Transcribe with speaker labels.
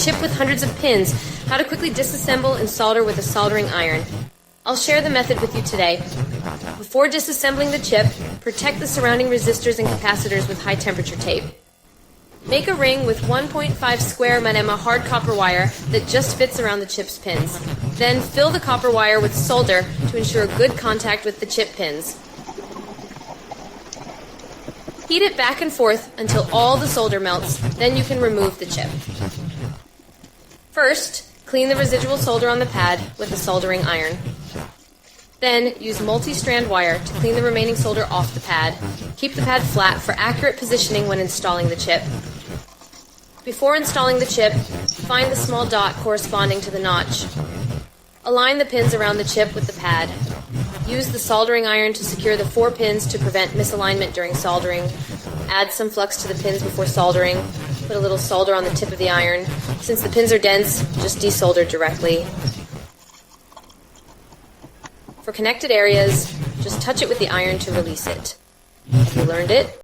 Speaker 1: chip with hundreds of pins, how to quickly disassemble and solder with a soldering iron. I'll share the method with you today. Before disassembling the chip, protect the surrounding resistors and capacitors with high temperature tape. Make a ring with 1.5 square mm hard copper wire that just fits around the chip's pins. Then fill the copper wire with solder to ensure good contact with the chip pins. Heat it back and forth until all the solder melts, then you can remove the chip. First, clean the residual solder on the pad with a soldering iron. Then, use multi-strand wire to clean the remaining solder off the pad. Keep the pad flat for accurate positioning when installing the chip. Before installing the chip, find the small dot corresponding to the notch. Align the pins around the chip with the pad. Use the soldering iron to secure the 4 pins to prevent misalignment during soldering. Add some flux to the pins before soldering. Put a little solder on the tip of the iron. Since the pins are dense, just desolder directly. For connected areas, just touch it with the iron to release it. Have you learned it?